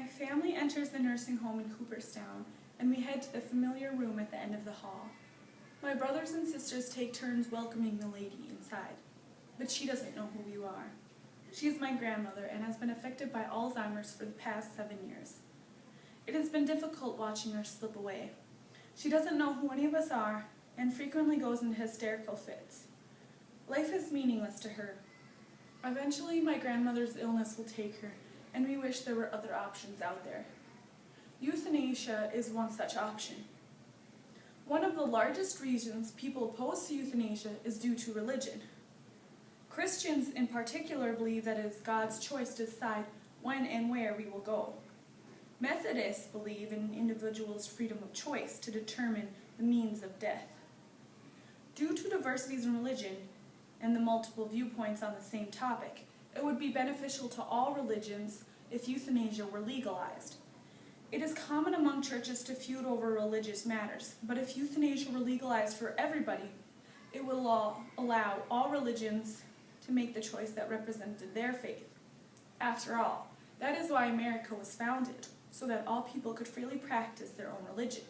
My family enters the nursing home in Cooperstown, and we head to the familiar room at the end of the hall. My brothers and sisters take turns welcoming the lady inside, but she doesn't know who you are. She is my grandmother and has been affected by Alzheimer's for the past 7 years. It has been difficult watching her slip away. She doesn't know who any of us are and frequently goes into hysterical fits. Life is meaningless to her. Eventually, my grandmother's illness will take her, and we wish there were other options out there. Euthanasia is one such option. One of the largest reasons people oppose to euthanasia is due to religion. Christians in particular believe that it is God's choice to decide when and where we will go. Methodists believe in an individual's freedom of choice to determine the means of death. Due to diversities in religion and the multiple viewpoints on the same topic, it would be beneficial to all religions if euthanasia were legalized. It is common among churches to feud over religious matters, but if euthanasia were legalized for everybody, it will allow all religions to make the choice that represented their faith. After all, that is why America was founded, so that all people could freely practice their own religion.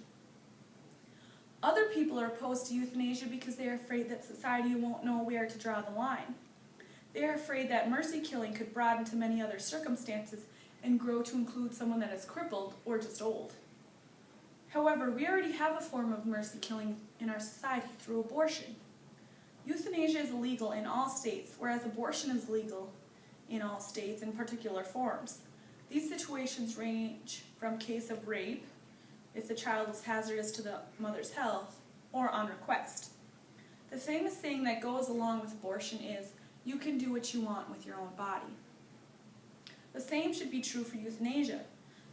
Other people are opposed to euthanasia because they are afraid that society won't know where to draw the line. They are afraid that mercy killing could broaden to many other circumstances and grow to include someone that is crippled or just old. However, we already have a form of mercy killing in our society through abortion. Euthanasia is illegal in all states, whereas abortion is legal in all states in particular forms. These situations range from case of rape, if the child is hazardous to the mother's health, or on request. The famous saying that goes along with abortion is, "You can do what you want with your own body." The same should be true for euthanasia.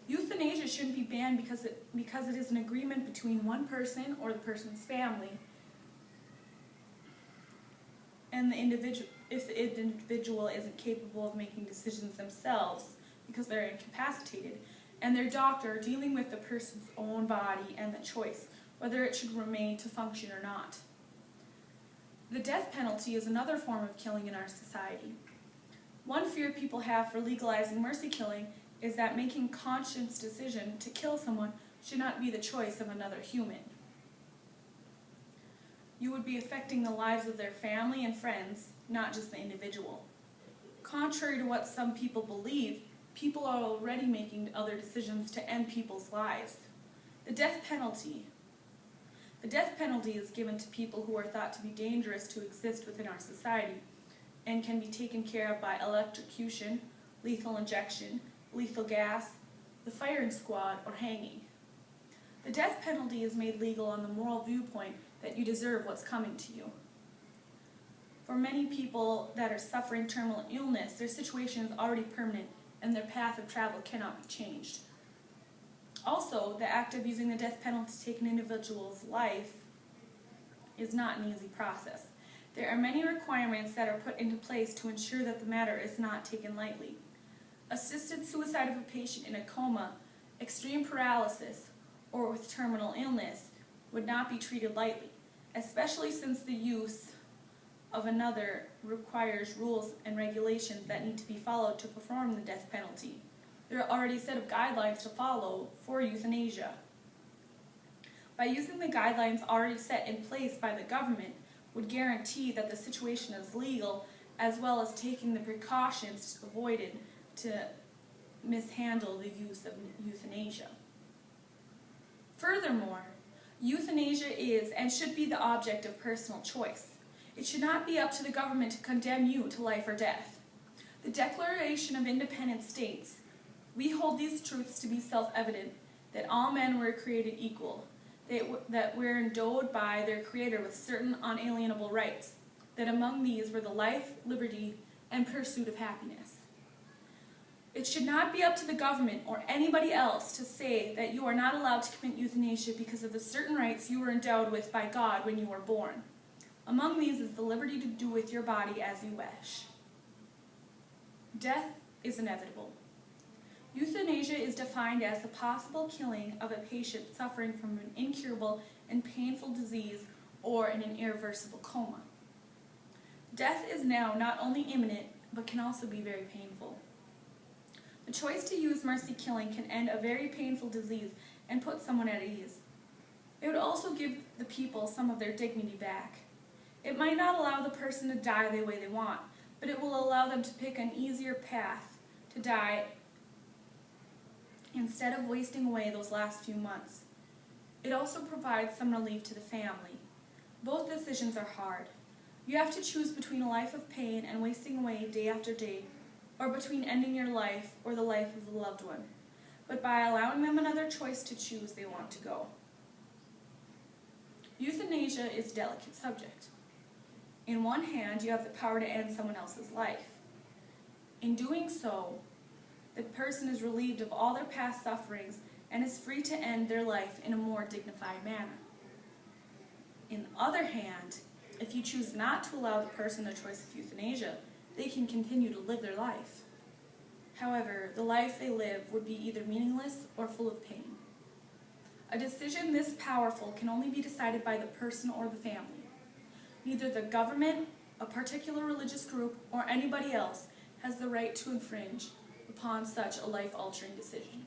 Euthanasia shouldn't be banned because it is an agreement between one person or the person's family and the individual, if the individual isn't capable of making decisions themselves because they're incapacitated, and their doctor dealing with the person's own body and the choice whether it should remain to function or not. The death penalty is another form of killing in our society. One fear people have for legalizing mercy killing is that making a conscious decision to kill someone should not be the choice of another human. You would be affecting the lives of their family and friends, not just the individual. Contrary to what some people believe, people are already making other decisions to end people's lives. The death penalty is given to people who are thought to be dangerous to exist within our society and can be taken care of by electrocution, lethal injection, lethal gas, the firing squad, or hanging. The death penalty is made legal on the moral viewpoint that you deserve what's coming to you. For many people that are suffering terminal illness, their situation is already permanent and their path of travel cannot be changed. Also, the act of using the death penalty to take an individual's life is not an easy process. There are many requirements that are put into place to ensure that the matter is not taken lightly. Assisted suicide of a patient in a coma, extreme paralysis, or with terminal illness would not be treated lightly, especially since the use of another requires rules and regulations that need to be followed to perform the death penalty. There are already a set of guidelines to follow for euthanasia. By using the guidelines already set in place by the government would guarantee that the situation is legal, as well as taking the precautions avoided to mishandle the use of euthanasia. Furthermore, euthanasia is and should be the object of personal choice. It should not be up to the government to condemn you to life or death. The Declaration of Independence states, "We hold these truths to be self-evident, that all men were created equal, that we're endowed by their Creator with certain unalienable rights, that among these were the life, liberty, and pursuit of happiness." It should not be up to the government or anybody else to say that you are not allowed to commit euthanasia because of the certain rights you were endowed with by God when you were born. Among these is the liberty to do with your body as you wish. Death is inevitable. Euthanasia is defined as the possible killing of a patient suffering from an incurable and painful disease or in an irreversible coma. Death is now not only imminent, but can also be very painful. The The choice to use mercy killing can end a very painful disease and put someone at ease. It would also give the people some of their dignity back. It might not allow the person to die the way they want, but it will allow them to pick an easier path to die instead of wasting away those last few months. It also provides some relief to the family. Both decisions are hard. You have to choose between a life of pain and wasting away day after day, or between ending your life or the life of a loved one, but by allowing them another choice to choose, they want to go. Euthanasia is a delicate subject. In one hand, you have the power to end someone else's life. In doing so, the person is relieved of all their past sufferings and is free to end their life in a more dignified manner. In the other hand, if you choose not to allow the person the choice of euthanasia, they can continue to live their life. However, the life they live would be either meaningless or full of pain. A decision this powerful can only be decided by the person or the family. Neither the government, a particular religious group, or anybody else has the right to infringe upon such a life-altering decision.